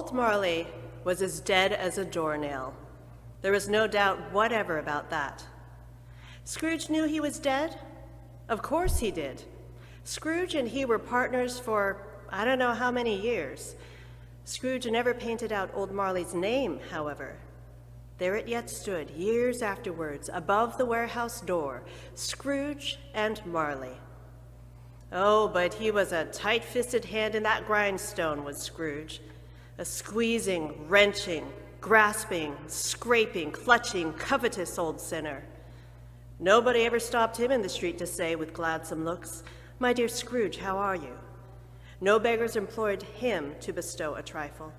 Old Marley was as dead as a doornail. There was no doubt whatever about that. Scrooge knew he was dead? Of course he did. Scrooge and he were partners for I don't know how many years. Scrooge never painted out Old Marley's name, however. There it yet stood, years afterwards, above the warehouse door, Scrooge and Marley. Oh, but he was a tight-fisted hand in that grindstone, was Scrooge. A squeezing, wrenching, grasping, scraping, clutching, covetous old sinner. Nobody ever stopped him in the street to say with gladsome looks, "My dear Scrooge, how are you?" No beggars implored him to bestow a trifle.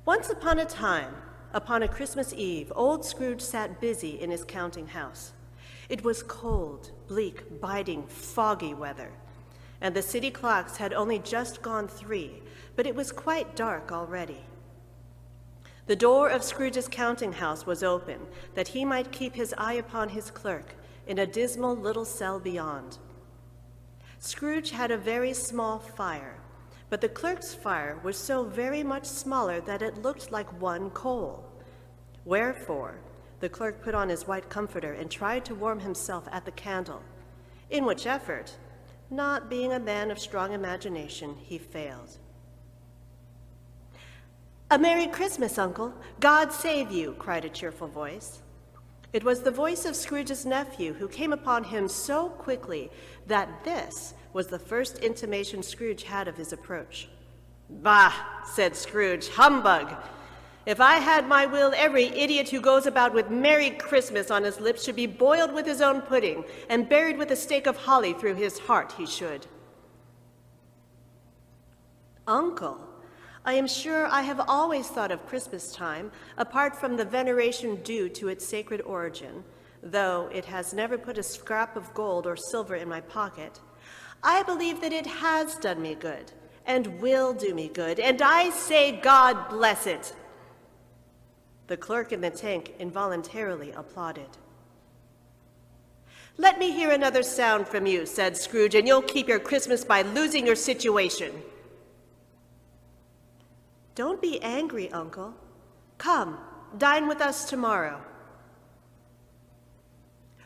Once upon a time, upon a Christmas Eve, old Scrooge sat busy in his counting house. It was cold, bleak, biting, foggy weather, and the city clocks had only just gone 3, but it was quite dark already. The door of Scrooge's counting house was open, that he might keep his eye upon his clerk in a dismal little cell beyond. Scrooge had a very small fire, but the clerk's fire was so very much smaller that it looked like one coal. Wherefore, the clerk put on his white comforter and tried to warm himself at the candle, in which effort, not being a man of strong imagination, he failed. "A Merry Christmas, Uncle! God save you!" cried a cheerful voice. It was the voice of Scrooge's nephew, who came upon him so quickly that this was the first intimation Scrooge had of his approach. "Bah!" said Scrooge. "Humbug! If I had my will, every idiot who goes about with Merry Christmas on his lips should be boiled with his own pudding and buried with a stake of holly through his heart, he should." "Uncle, I am sure I have always thought of Christmas time, apart from the veneration due to its sacred origin, though it has never put a scrap of gold or silver in my pocket. I believe that it has done me good, and will do me good, and I say God bless it." The clerk in the tank involuntarily applauded. "Let me hear another sound from you," said Scrooge, "and you'll keep your Christmas by losing your situation." "Don't be angry, Uncle. Come, dine with us tomorrow."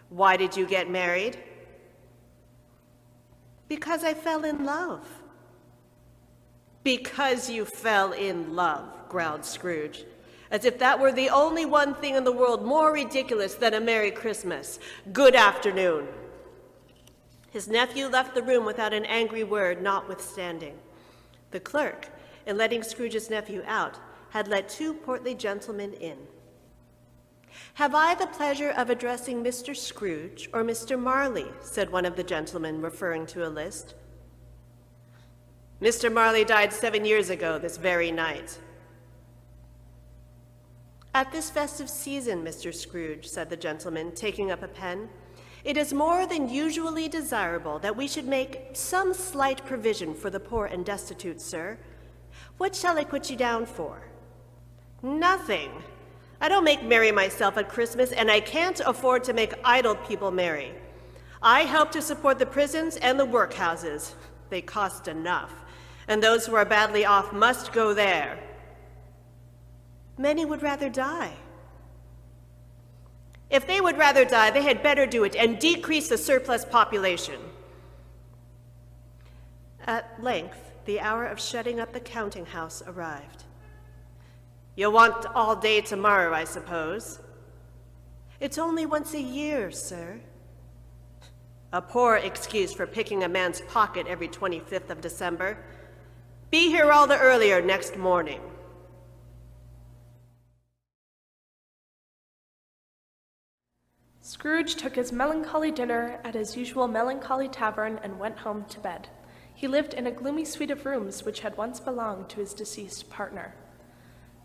"Why did you get married?" "Because I fell in love." "Because you fell in love," growled Scrooge, as if that were the only one thing in the world more ridiculous than a Merry Christmas. "Good afternoon." His nephew left the room without an angry word notwithstanding. The clerk, in letting Scrooge's nephew out, had let 2 portly gentlemen in. "Have I the pleasure of addressing Mr. Scrooge or Mr. Marley?" said one of the gentlemen, referring to a list. "Mr. Marley died 7 years ago this very night." "At this festive season, Mr. Scrooge," said the gentleman, taking up a pen, "it is more than usually desirable that we should make some slight provision for the poor and destitute, sir. What shall I put you down for?" "Nothing. I don't make merry myself at Christmas, and I can't afford to make idle people merry. I help to support the prisons and the workhouses. They cost enough, and those who are badly off must go there." "Many would rather die." "If they would rather die, they had better do it and decrease the surplus population." At length, the hour of shutting up the counting house arrived. "You'll want all day tomorrow, I suppose?" "It's only once a year, sir." "A poor excuse for picking a man's pocket every 25th of December. Be here all the earlier next morning." Scrooge took his melancholy dinner at his usual melancholy tavern and went home to bed. He lived in a gloomy suite of rooms which had once belonged to his deceased partner.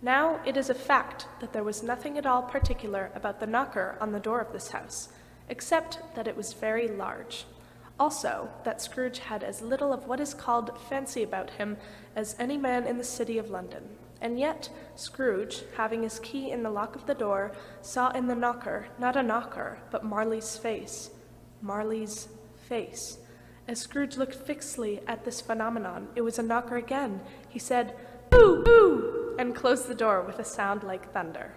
Now it is a fact that there was nothing at all particular about the knocker on the door of this house, except that it was very large. Also, that Scrooge had as little of what is called fancy about him as any man in the city of London. And yet, Scrooge, having his key in the lock of the door, saw in the knocker not a knocker, but Marley's face. Marley's face. As Scrooge looked fixedly at this phenomenon, it was a knocker again. He said, "Boo! Boo!" and closed the door with a sound like thunder.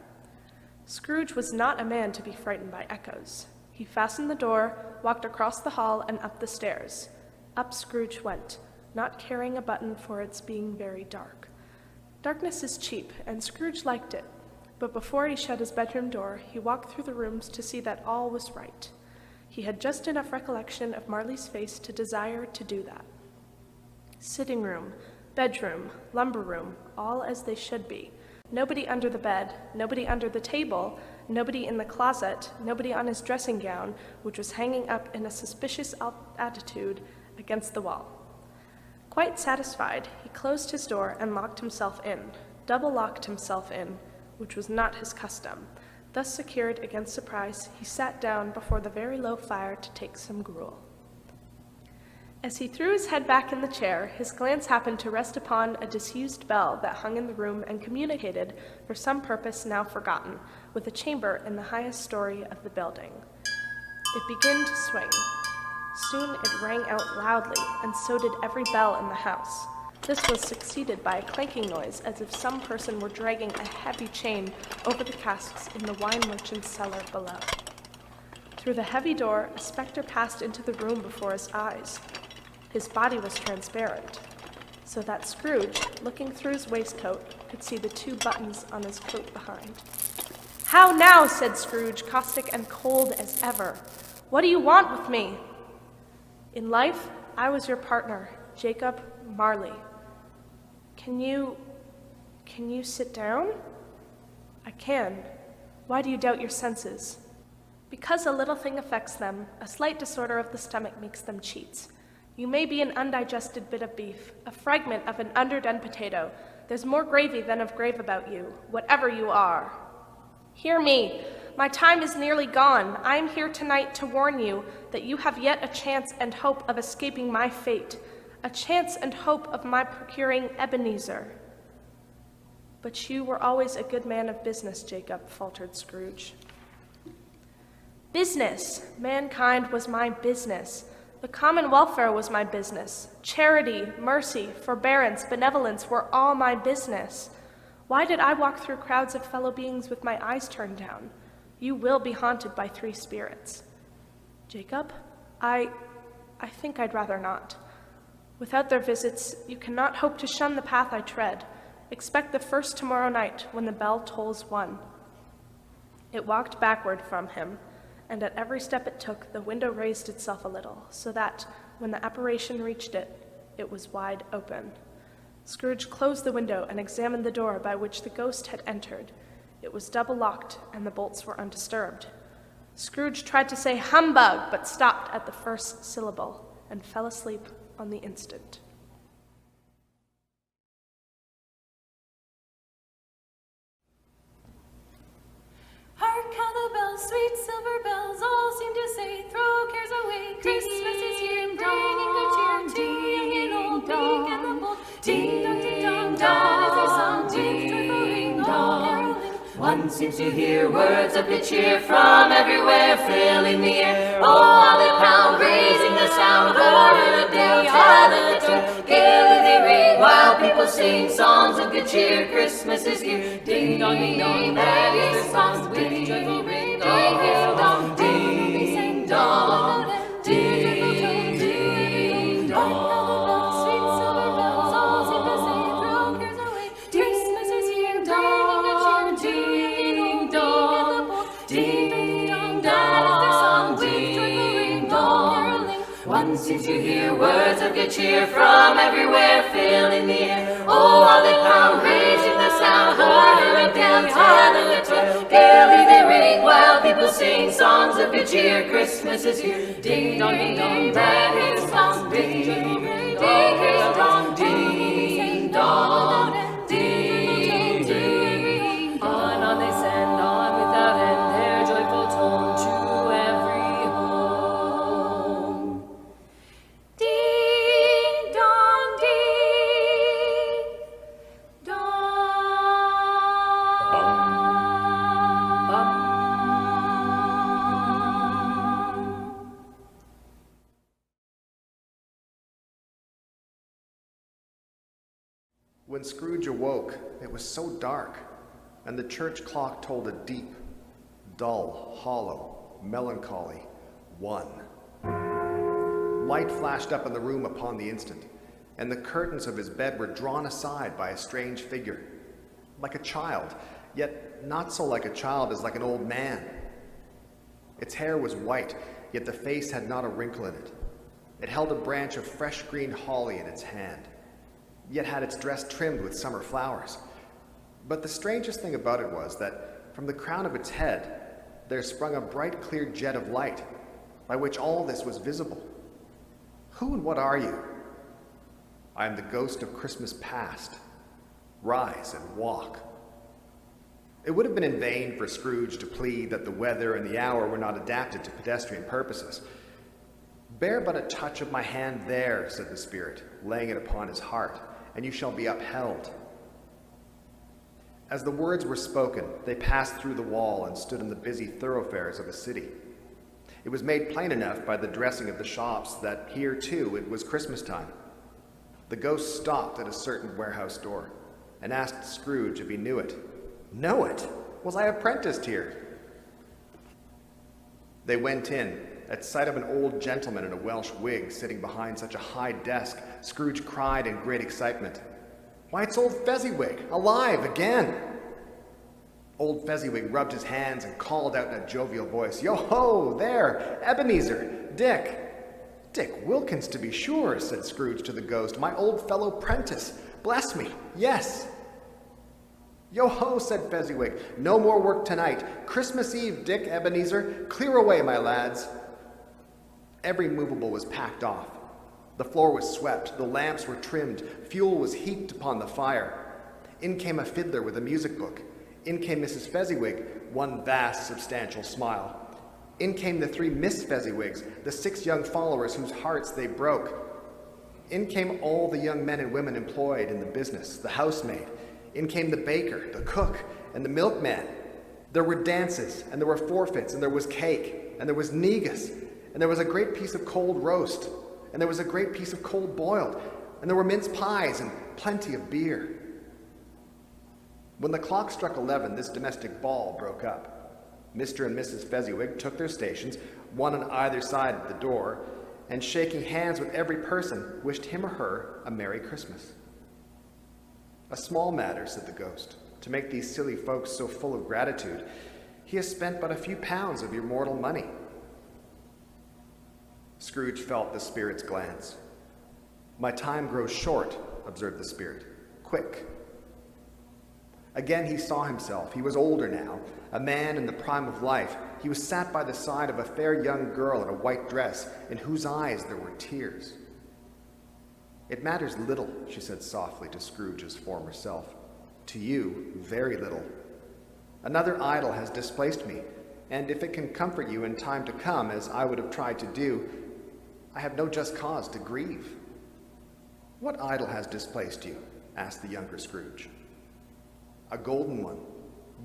Scrooge was not a man to be frightened by echoes. He fastened the door, walked across the hall, and up the stairs. Up Scrooge went, not caring a button for its being very dark. Darkness is cheap, and Scrooge liked it, but before he shut his bedroom door, he walked through the rooms to see that all was right. He had just enough recollection of Marley's face to desire to do that. Sitting room, bedroom, lumber room, all as they should be. Nobody under the bed, nobody under the table, nobody in the closet, nobody on his dressing gown, which was hanging up in a suspicious attitude against the wall. Quite satisfied, he closed his door and locked himself in, double-locked himself in, which was not his custom. Thus secured against surprise, he sat down before the very low fire to take some gruel. As he threw his head back in the chair, his glance happened to rest upon a disused bell that hung in the room and communicated, for some purpose now forgotten, with a chamber in the highest story of the building. It began to swing. Soon it rang out loudly, and so did every bell in the house. This was succeeded by a clanking noise, as if some person were dragging a heavy chain over the casks in the wine merchant's cellar below. Through the heavy door, a specter passed into the room before his eyes. His body was transparent, so that Scrooge, looking through his waistcoat, could see the 2 buttons on his coat behind. "How now?" said Scrooge, caustic and cold as ever. "What do you want with me?" "In life, I was your partner, Jacob Marley. Can you sit down?" "I can. Why do you doubt your senses?" "Because a little thing affects them. A slight disorder of the stomach makes them cheats. You may be an undigested bit of beef, a fragment of an underdone potato. There's more gravy than of grave about you, whatever you are. Hear me. My time is nearly gone. I am here tonight to warn you that you have yet a chance and hope of escaping my fate, a chance and hope of my procuring Ebenezer." "But you were always a good man of business, Jacob," faltered Scrooge. "Business! Mankind was my business. The common welfare was my business. Charity, mercy, forbearance, benevolence were all my business. Why did I walk through crowds of fellow beings with my eyes turned down? You will be haunted by 3 spirits." "Jacob, I think I'd rather not. Without their visits, you cannot hope to shun the path I tread. Expect the first tomorrow night when the bell tolls 1. It walked backward from him, and at every step it took, the window raised itself a little, so that, when the apparition reached it, it was wide open. Scrooge closed the window and examined the door by which the ghost had entered. It was double-locked, and the bolts were undisturbed. Scrooge tried to say "humbug," but stopped at the first syllable, and fell asleep on the instant. Hark how the bells, sweet silver bells, all seem to say, throw cares away. Christmas is here, bringing good cheer to young and old, meek and the bold. Ding dong, ding dong, dong is their song, with joyful ring, all caroling. One seems to hear words of good cheer from everywhere, filling the air. Oh, holly pound, raising the sound, o'er the day, harling the tune, gaily they ring, while people sing songs of good cheer. Christmas is here. Ding dong, that is their song, with joyful ring, all hail dong, ding dong, ding ding dong. Sweet silver bells, all seem to say, throw cares away. Christmas is here, bringing good cheer to young and old, meek and the bold. Ding dong, that is their song, with joyful ring, all caroling. One seems to hear words of good cheer from everywhere, filling the air. Oh, holly pound, raising the sound, o'er the day, harling the tune, gaily they ring, while people sing songs of good cheer. Christmas is here. Ding dong, that is the song, ding dong, ding dong. When Scrooge awoke, it was so dark, and the church clock told a deep, dull, hollow, melancholy 1. Light flashed up in the room upon the instant, and the curtains of his bed were drawn aside by a strange figure, like a child, yet not so like a child as like an old man. Its hair was white, yet the face had not a wrinkle in it. It held a branch of fresh green holly in its hand, yet had its dress trimmed with summer flowers. But the strangest thing about it was that from the crown of its head there sprung a bright clear jet of light, by which all this was visible. Who and what are you? I am the ghost of Christmas past. Rise and walk. It would have been in vain for Scrooge to plead that the weather and the hour were not adapted to pedestrian purposes. Bear but a touch of my hand there, said the spirit, laying it upon his heart, and you shall be upheld. As the words were spoken, they passed through the wall and stood in the busy thoroughfares of a city. It was made plain enough by the dressing of the shops that here, too, it was Christmas time. The ghost stopped at a certain warehouse door and asked Scrooge if he knew it. Know it? Was I apprenticed here? They went in. At sight of an old gentleman in a Welsh wig sitting behind such a high desk, Scrooge cried in great excitement, "Why, it's old Fezziwig, alive again!" Old Fezziwig rubbed his hands and called out in a jovial voice, "Yo-ho, there, Ebenezer, Dick." "Dick Wilkins, to be sure," said Scrooge to the ghost, "my old fellow prentice. Bless me, yes." "Yo-ho," said Fezziwig, "no more work tonight. Christmas Eve, Dick, Ebenezer. Clear away, my lads." Every movable was packed off. The floor was swept, the lamps were trimmed, fuel was heaped upon the fire. In came a fiddler with a music book. In came Mrs. Fezziwig, one vast, substantial smile. In came the 3 Miss Fezziwigs, the 6 young followers whose hearts they broke. In came all the young men and women employed in the business, the housemaid. In came the baker, the cook, and the milkman. There were dances, and there were forfeits, and there was cake, and there was negus, and there was a great piece of cold roast, and there was a great piece of cold boiled, and there were mince pies and plenty of beer. When the clock struck 11, this domestic ball broke up. Mr. and Mrs. Fezziwig took their stations, one on either side of the door, and shaking hands with every person, wished him or her a Merry Christmas. "A small matter," said the ghost, "to make these silly folks so full of gratitude. He has spent but a few pounds of your mortal money." Scrooge felt the spirit's glance. "My time grows short," observed the spirit. "Quick." Again he saw himself. He was older now, a man in the prime of life. He was sat by the side of a fair young girl in a white dress, in whose eyes there were tears. "It matters little," she said softly to Scrooge's former self. "To you, very little. Another idol has displaced me, and if it can comfort you in time to come, as I would have tried to do, I have no just cause to grieve." "What idol has displaced you?" asked the younger Scrooge. "A golden one.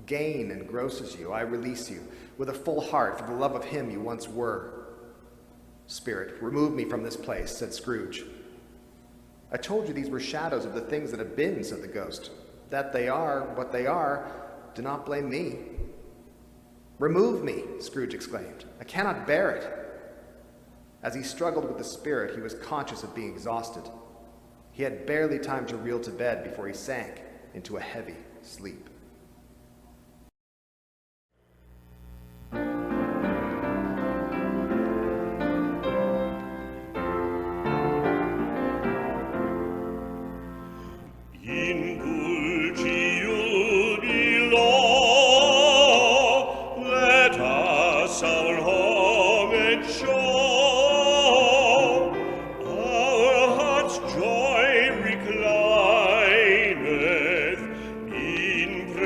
Gain engrosses you. I release you, with a full heart, for the love of him you once were." "Spirit, remove me from this place," said Scrooge. "I told you these were shadows of the things that have been," said the ghost. "That they are what they are, do not blame me." "Remove me," Scrooge exclaimed. "I cannot bear it." As he struggled with the spirit, he was conscious of being exhausted. He had barely time to reel to bed before he sank into a heavy sleep. Joy reclineth in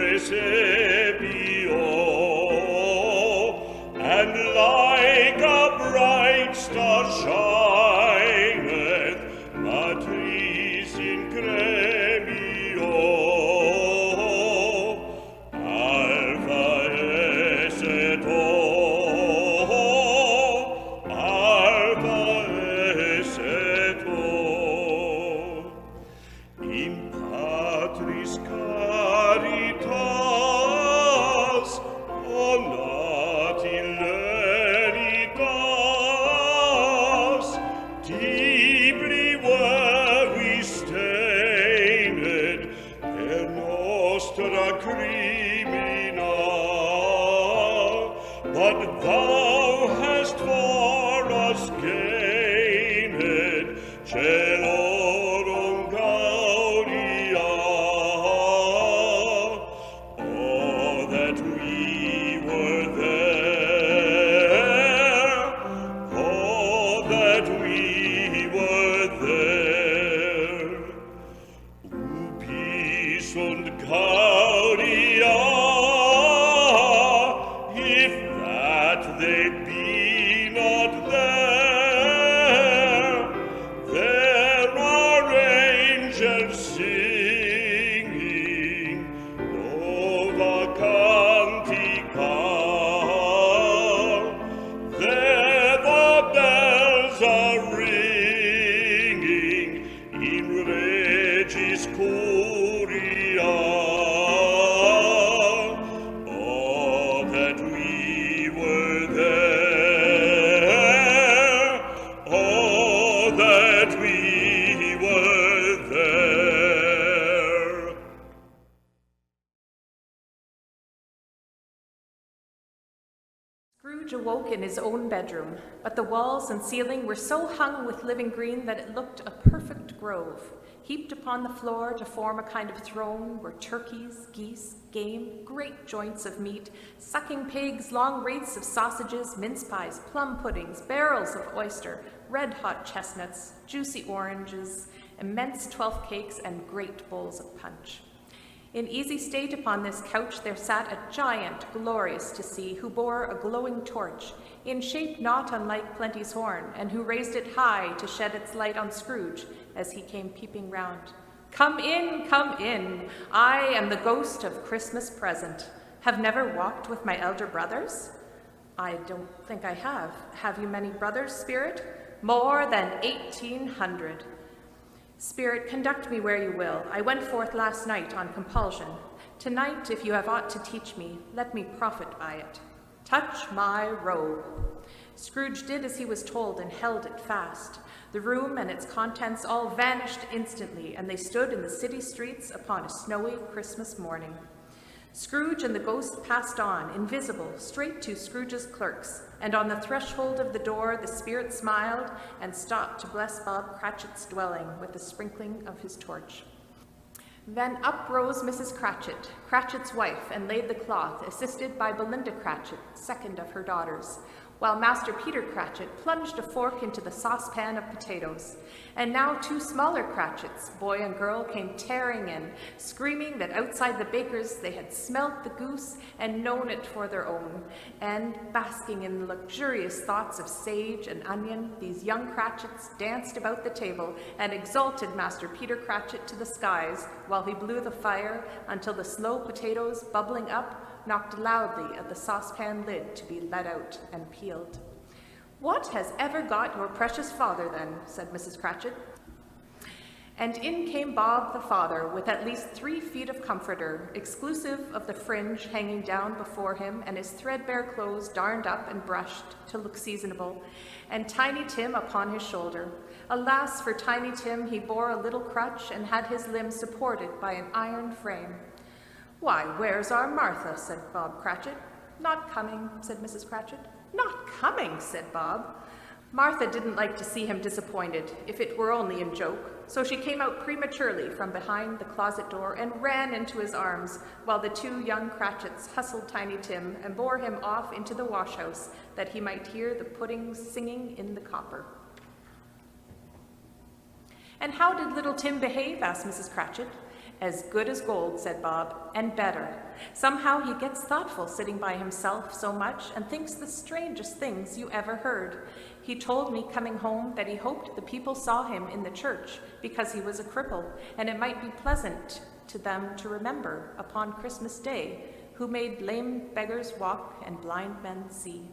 that we were there. Peace und Gaudia, if that they be not there, there are angels singing Nova Cantica. There the bells are ringing in Regis Curia. Oh, that we were there. Oh, that we were there. Scrooge awoke in his own bedroom, but the walls and ceiling were so hung with living green that it looked a perfect grove. Heaped upon the floor to form a kind of throne were turkeys, geese, game, great joints of meat, sucking pigs, long wreaths of sausages, mince pies, plum puddings, barrels of oyster, red-hot chestnuts, juicy oranges, immense 12th cakes, and great bowls of punch. In easy state upon this couch there sat a giant, glorious to see, who bore a glowing torch, in shape not unlike Plenty's horn, and who raised it high to shed its light on Scrooge as he came peeping round. Come in, I am the ghost of Christmas present. Have never walked with my elder brothers? I don't think I have. Have you many brothers, Spirit? More than 1,800. Spirit, conduct me where you will. I went forth last night on compulsion. Tonight, if you have aught to teach me, let me profit by it. Touch my robe. Scrooge did as he was told and held it fast. The room and its contents all vanished instantly, and they stood in the city streets upon a snowy Christmas morning. Scrooge and the ghost passed on, invisible, straight to Scrooge's clerks, and on the threshold of the door the spirit smiled and stopped to bless Bob Cratchit's dwelling with the sprinkling of his torch. Then up rose Mrs. Cratchit, Cratchit's wife, and laid the cloth, assisted by Belinda Cratchit, second of her daughters, while Master Peter Cratchit plunged a fork into the saucepan of potatoes. And now 2 smaller Cratchits, boy and girl, came tearing in, screaming that outside the baker's they had smelt the goose and known it for their own. And, basking in the luxurious thoughts of sage and onion, these young Cratchits danced about the table and exalted Master Peter Cratchit to the skies, while he blew the fire until the slow potatoes, bubbling up, knocked loudly at the saucepan lid to be let out and peeled. What has ever got your precious father, then? Said Mrs. Cratchit. And in came Bob the father, with at least 3 feet of comforter, exclusive of the fringe hanging down before him, and his threadbare clothes darned up and brushed to look seasonable, and Tiny Tim upon his shoulder. Alas, for Tiny Tim, he bore a little crutch and had his limbs supported by an iron frame. Why, where's our Martha? Said Bob Cratchit. Not coming, said Mrs. Cratchit. Not coming, said Bob. Martha didn't like to see him disappointed, if it were only in joke, so she came out prematurely from behind the closet door and ran into his arms, while the 2 young Cratchits hustled Tiny Tim and bore him off into the wash-house, that he might hear the pudding singing in the copper. And how did little Tim behave? Asked Mrs. Cratchit. As good as gold, said Bob, and better. Somehow he gets thoughtful sitting by himself so much and thinks the strangest things you ever heard. He told me coming home that he hoped the people saw him in the church because he was a cripple, and it might be pleasant to them to remember upon Christmas Day who made lame beggars walk and blind men see.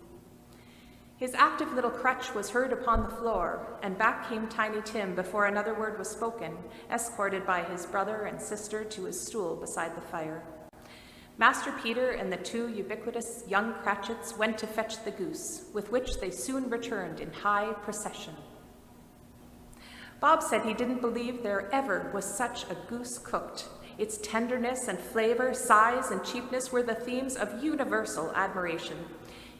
His active little crutch was heard upon the floor, and back came Tiny Tim before another word was spoken, escorted by his brother and sister to his stool beside the fire. Master Peter and the 2 ubiquitous young Cratchits went to fetch the goose, with which they soon returned in high procession. Bob said he didn't believe there ever was such a goose cooked. Its tenderness and flavor, size and cheapness were the themes of universal admiration.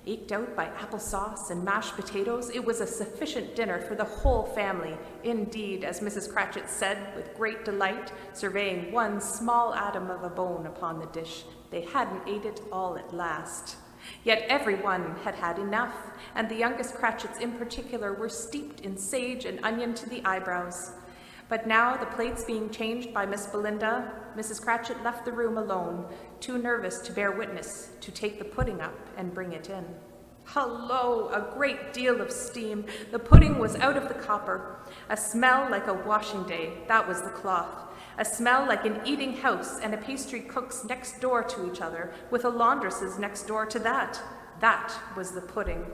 Eked out by applesauce and mashed potatoes, it was a sufficient dinner for the whole family. Indeed, as Mrs. Cratchit said with great delight, surveying one small atom of a bone upon the dish, they hadn't ate it all at last. Yet everyone had had enough, and the youngest Cratchits in particular were steeped in sage and onion to the eyebrows. But now, the plates being changed by Miss Belinda, Mrs. Cratchit left the room alone, too nervous to bear witness, to take the pudding up and bring it in. Hullo! A great deal of steam. The pudding was out of the copper. A smell like a washing day, that was the cloth. A smell like an eating house and a pastry cook's next door to each other, with a laundress's next door to that. That was the pudding.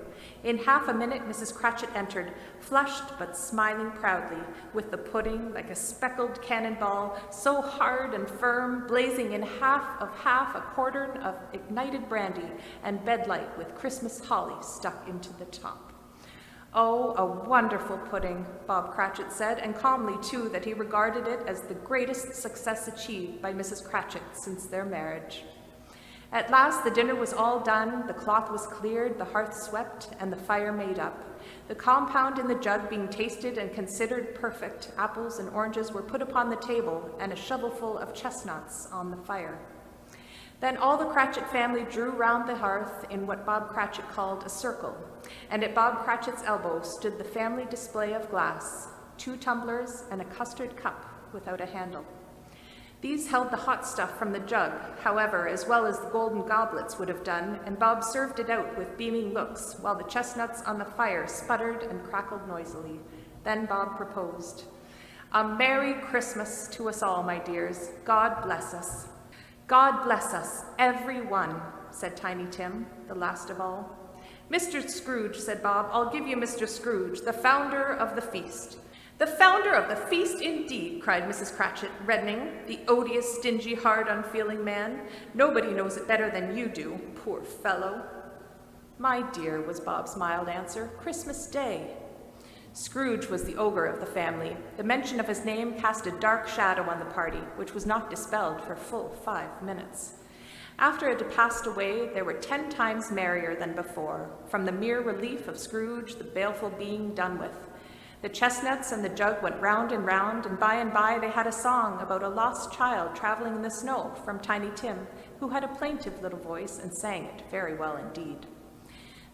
In half a minute, Mrs. Cratchit entered, flushed but smiling proudly, with the pudding like a speckled cannonball, so hard and firm, blazing in half a quartern of ignited brandy, and bedlight with Christmas holly stuck into the top. Oh, a wonderful pudding, Bob Cratchit said, and calmly, too, that he regarded it as the greatest success achieved by Mrs. Cratchit since their marriage. At last the dinner was all done, the cloth was cleared, the hearth swept, and the fire made up. The compound in the jug being tasted and considered perfect, apples and oranges were put upon the table, and a shovelful of chestnuts on the fire. Then all the Cratchit family drew round the hearth in what Bob Cratchit called a circle, and at Bob Cratchit's elbow stood the family display of glass, 2 tumblers and a custard cup without a handle. These held the hot stuff from the jug, however, as well as the golden goblets would have done, and Bob served it out with beaming looks, while the chestnuts on the fire sputtered and crackled noisily. Then Bob proposed, "A Merry Christmas to us all, my dears. God bless us." "God bless us, every one," said Tiny Tim, the last of all. "Mr. Scrooge," said Bob, "I'll give you Mr. Scrooge, the founder of the feast." "The founder of the feast, indeed," cried Mrs. Cratchit, reddening. "The odious, stingy, hard, unfeeling man. Nobody knows it better than you do, poor fellow." "My dear," was Bob's mild answer, "Christmas Day." Scrooge was the ogre of the family. The mention of his name cast a dark shadow on the party, which was not dispelled for full 5 minutes. After it had passed away, they were 10 times merrier than before, from the mere relief of Scrooge, the baleful being, done with. The chestnuts and the jug went round, and by they had a song about a lost child traveling in the snow from Tiny Tim, who had a plaintive little voice and sang it very well indeed.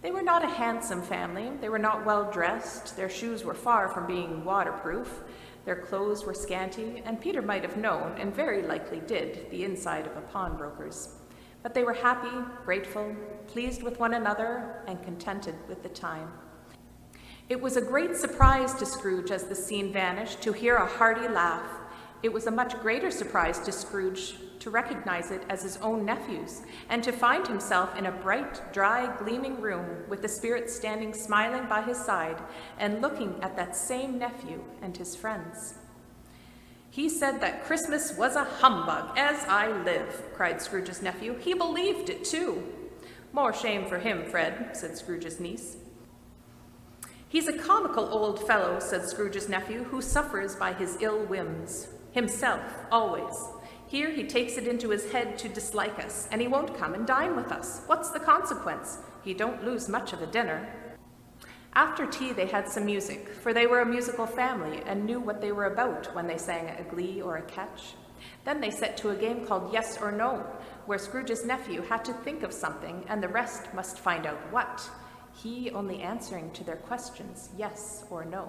They were not a handsome family. They were not well dressed. Their shoes were far from being waterproof. Their clothes were scanty, and Peter might have known, and very likely did, the inside of a pawnbroker's. But they were happy, grateful, pleased with one another, and contented with the time. It was a great surprise to Scrooge as the scene vanished to hear a hearty laugh. It was a much greater surprise to Scrooge to recognize it as his own nephew's, and to find himself in a bright, dry, gleaming room with the Spirit standing smiling by his side and looking at that same nephew and his friends. "He said that Christmas was a humbug, as I live," cried Scrooge's nephew. "He believed it, too." "More shame for him, Fred," said Scrooge's niece. "He's a comical old fellow," said Scrooge's nephew, "who suffers by his ill whims. Himself, always. Here he takes it into his head to dislike us, and he won't come and dine with us. What's the consequence? He don't lose much of a dinner." After tea they had some music, for they were a musical family and knew what they were about when they sang a glee or a catch. Then they set to a game called Yes or No, where Scrooge's nephew had to think of something and the rest must find out what, he only answering to their questions yes or no.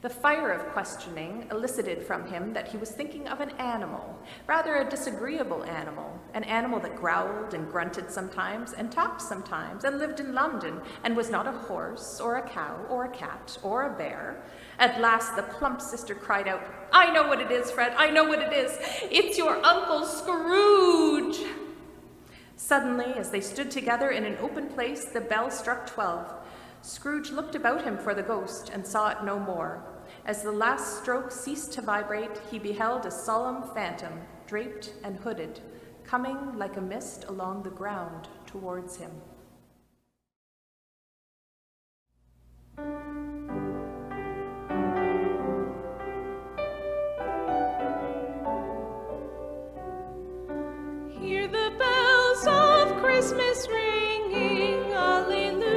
The fire of questioning elicited from him that he was thinking of an animal, rather a disagreeable animal, an animal that growled and grunted sometimes and talked sometimes and lived in London and was not a horse or a cow or a cat or a bear. At last the plump sister cried out, "I know what it is, Fred, I know what it is. It's your Uncle Scrooge." Suddenly, as they stood together in an open place, the bell struck 12. Scrooge looked about him for the ghost and saw it no more. As the last stroke ceased to vibrate, he beheld a solemn phantom, draped and hooded, coming like a mist along the ground towards him. Hear the bells of Christmas ringing, Alleluia.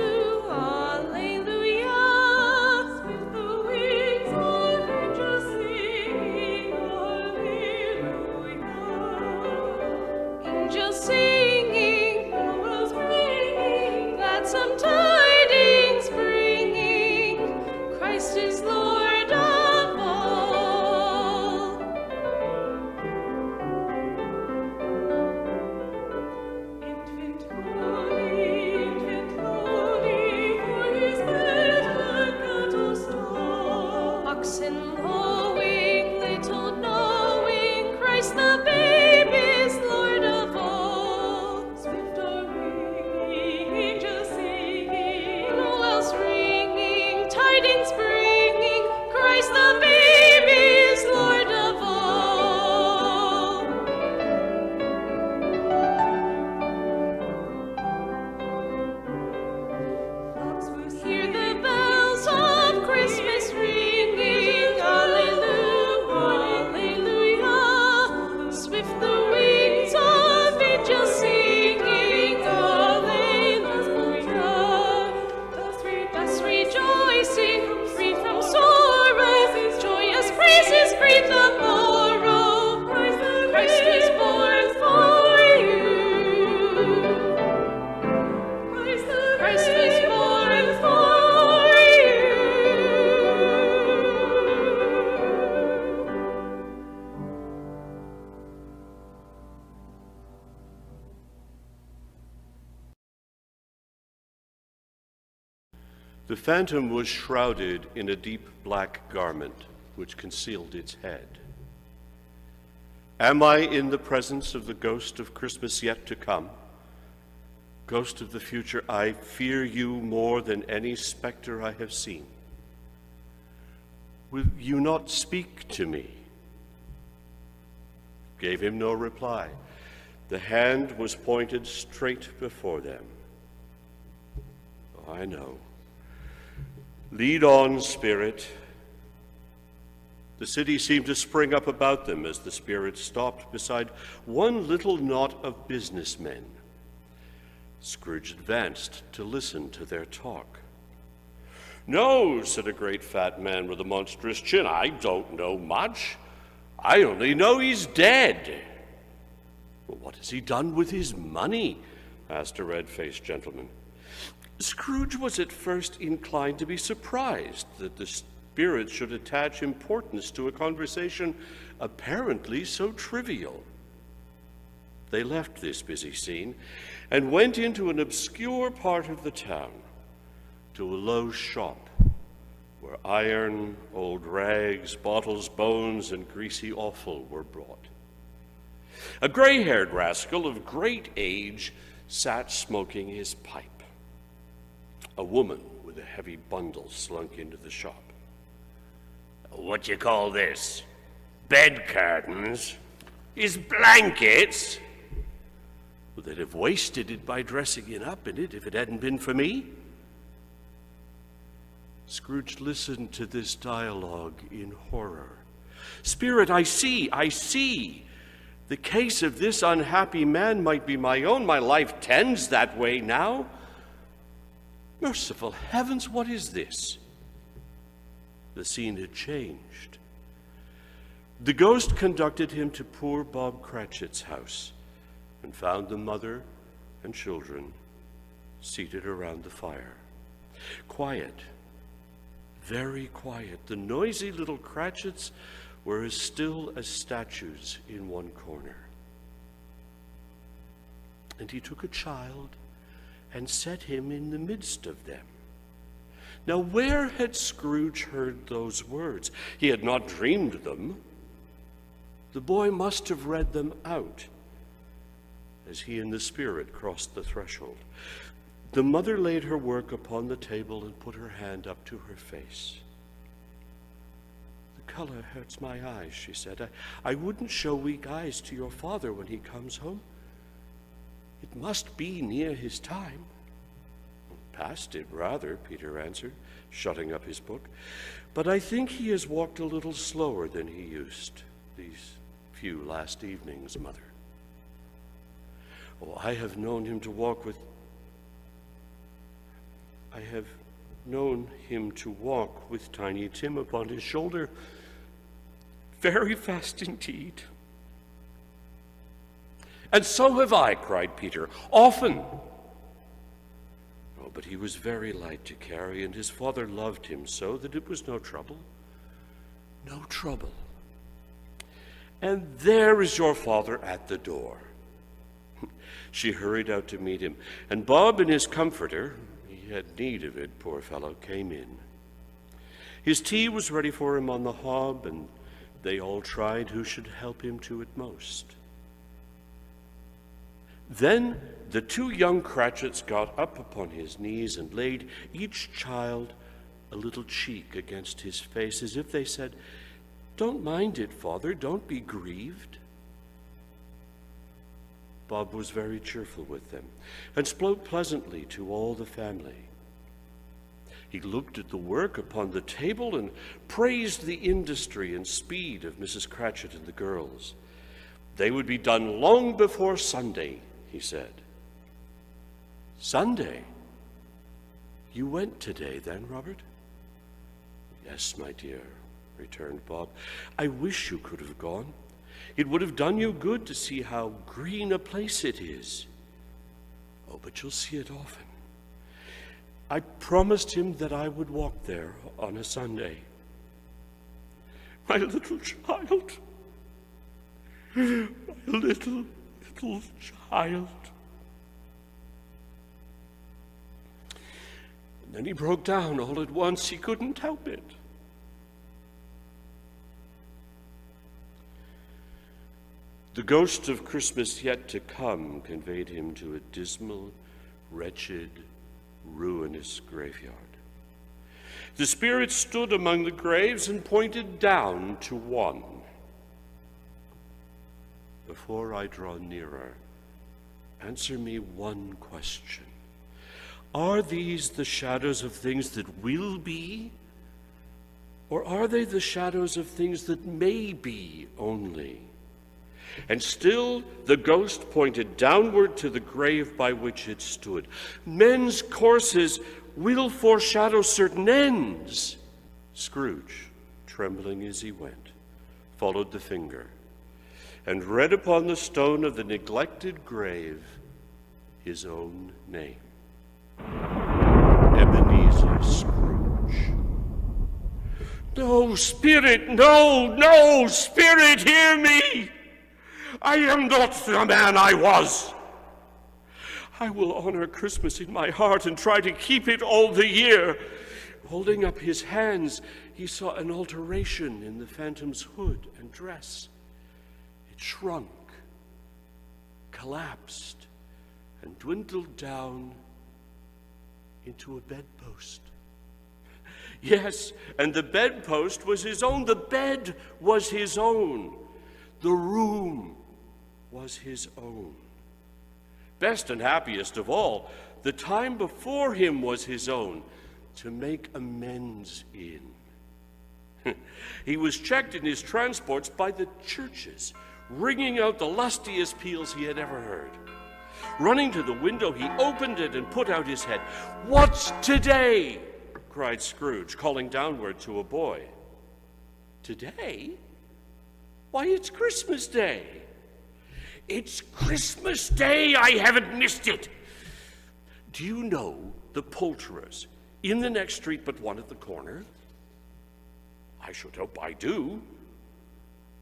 Singing, bells ringing. The phantom was shrouded in a deep black garment which concealed its head. Am I in the presence of the ghost of Christmas yet to come? Ghost of the future, I fear you more than any specter I have seen. Will you not speak to me? Gave him no reply. The hand was pointed straight before them. Oh, I know. Lead on, spirit. The city seemed to spring up about them as the spirit stopped beside one little knot of businessmen. Scrooge advanced to listen to their talk. No, said a great fat man with a monstrous chin, I don't know much. I only know he's dead. Well, what has he done with his money? Asked a red-faced gentleman. Scrooge was at first inclined to be surprised that the spirit should attach importance to a conversation apparently so trivial. They left this busy scene and went into an obscure part of the town, to a low shop where iron, old rags, bottles, bones, and greasy offal were brought. A gray-haired rascal of great age sat smoking his pipe. A woman with a heavy bundle slunk into the shop. What you call this? Bed curtains? His blankets? Well, they'd have wasted it by dressing it up in it if it hadn't been for me. Scrooge listened to this dialogue in horror. Spirit, I see. The case of this unhappy man might be my own. My life tends that way now. Merciful heavens, what is this? The scene had changed. The ghost conducted him to poor Bob Cratchit's house and found the mother and children seated around the fire. Quiet, very quiet. The noisy little Cratchits were as still as statues in one corner. And he took a child and set him in the midst of them. Now, where had Scrooge heard those words? He had not dreamed them. The boy must have read them out as he and the spirit crossed the threshold. The mother laid her work upon the table and put her hand up to her face. The color hurts my eyes, she said. I wouldn't show weak eyes to your father when he comes home. It must be near his time. Past it, rather, Peter answered, shutting up his book. But I think he has walked a little slower than he used these few last evenings, Mother. Oh, I have known him to walk with Tiny Tim upon his shoulder very fast indeed. And so have I, cried Peter, often. Oh, but he was very light to carry, and his father loved him so that it was no trouble. No trouble. And there is your father at the door. She hurried out to meet him, and Bob and his comforter, he had need of it, poor fellow, came in. His tea was ready for him on the hob, and they all tried who should help him to it most. Then the two young Cratchits got up upon his knees and laid each child a little cheek against his face, as if they said, "Don't mind it, Father, don't be grieved." Bob was very cheerful with them and spoke pleasantly to all the family. He looked at the work upon the table and praised the industry and speed of Mrs. Cratchit and the girls. They would be done long before Sunday, he said. Sunday? You went today then, Robert? Yes, my dear, returned Bob. I wish you could have gone. It would have done you good to see how green a place it is. Oh, but you'll see it often. I promised him that I would walk there on a Sunday. My little child. My little child. then he broke down all at once. He couldn't help it. The ghost of Christmas yet to come conveyed him to a dismal, wretched, ruinous graveyard. The spirit stood among the graves and pointed down to one. Before I draw nearer, answer me one question. Are these the shadows of things that will be, or are they the shadows of things that may be only? And still the ghost pointed downward to the grave by which it stood. Men's courses will foreshadow certain ends. Scrooge, trembling as he went, followed the finger, and read upon the stone of the neglected grave his own name. Ebenezer Scrooge. No, Spirit, no, Spirit, hear me! I am not the man I was. I will honor Christmas in my heart and try to keep it all the year. Holding up his hands, he saw an alteration in the phantom's hood and dress. It shrunk, collapsed, and dwindled down into a bedpost. Yes, and the bedpost was his own. The bed was his own. The room was his own. Best and happiest of all, the time before him was his own, to make amends in. He was checked in his transports by the churches, ringing out the lustiest peals he had ever heard. Running to the window, he opened it and put out his head. "What's today?" cried Scrooge, calling downward to a boy. "Today? Why, it's Christmas Day." "It's Christmas Day! I haven't missed it!" "Do you know the poulterers in the next street but one at the corner?" "I should hope I do."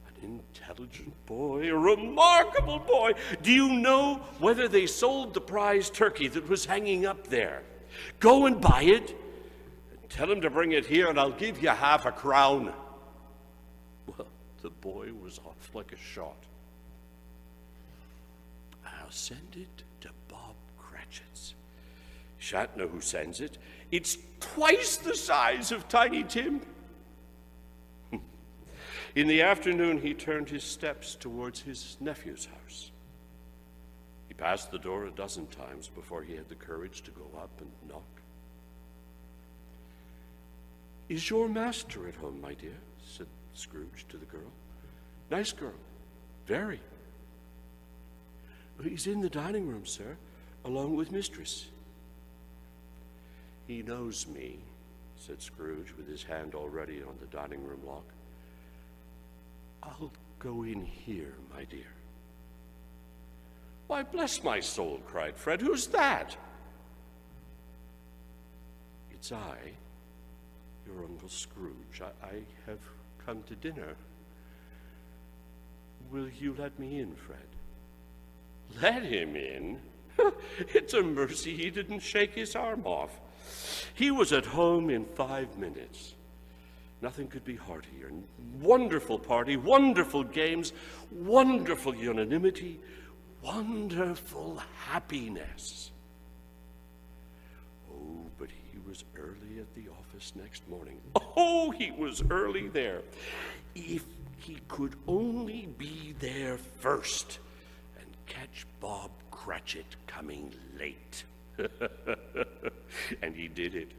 "An intelligent boy, a remarkable boy. Do you know whether they sold the prize turkey that was hanging up there? Go and buy it, and tell him to bring it here, and I'll give you half a crown." Well, the boy was off like a shot. "I'll send it to Bob Cratchit's. Shan't know who sends it. It's twice the size of Tiny Tim." In the afternoon, he turned his steps towards his nephew's house. He passed the door a dozen times before he had the courage to go up and knock. "Is your master at home, my dear?" said Scrooge to the girl. "Nice girl, very." "He's in the dining room, sir, along with mistress." "He knows me," said Scrooge, with his hand already on the dining room lock. "I'll go in here, my dear." "Why, bless my soul," cried Fred, "who's that?" "It's I, your Uncle Scrooge. I have come to dinner. Will you let me in, Fred?" "Let him in? It's a mercy he didn't shake his arm off. He was at home in 5 minutes. Nothing could be heartier. Wonderful party, wonderful games, wonderful unanimity, wonderful happiness." Oh, but he was early at the office next morning. Oh, he was early there. If he could only be there first and catch Bob Cratchit coming late. And he did it.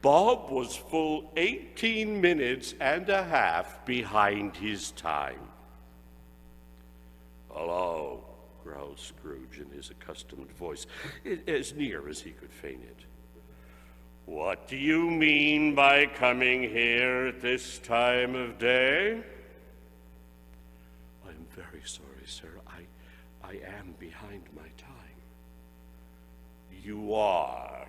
Bob was full 18 minutes and a half behind his time. "Hello," growled Scrooge in his accustomed voice, as near as he could feign it. "What do you mean by coming here at this time of day?" "I am very sorry, sir. I am behind my time." "You are?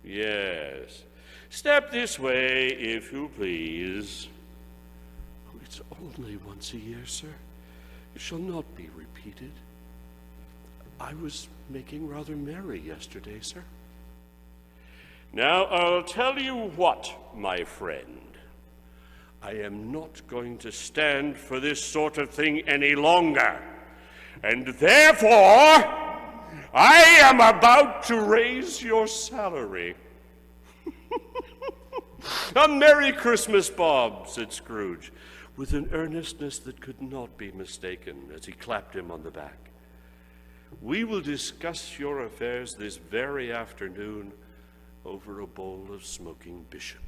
Yes. Step this way, if you please." "Oh, it's only once a year, sir. It shall not be repeated. I was making rather merry yesterday, sir." Now, I'll tell you what, my friend. I am not going to stand for this sort of thing any longer. And therefore, I am about to raise your salary. A Merry Christmas, Bob, said Scrooge, with an earnestness that could not be mistaken as he clapped him on the back. We will discuss your affairs this very afternoon over a bowl of smoking bishop.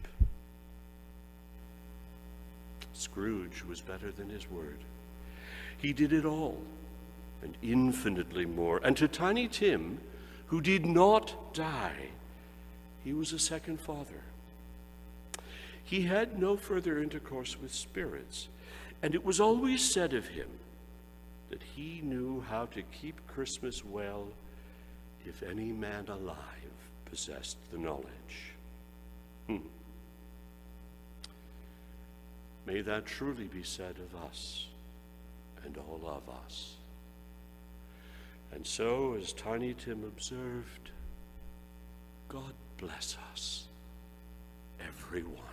Scrooge was better than his word. He did it all, and infinitely more. And to Tiny Tim, who did not die, he was a second father. He had no further intercourse with spirits, and it was always said of him that he knew how to keep Christmas well if any man alive possessed the knowledge. May that truly be said of us and all of us. And so, as Tiny Tim observed, God bless us, everyone.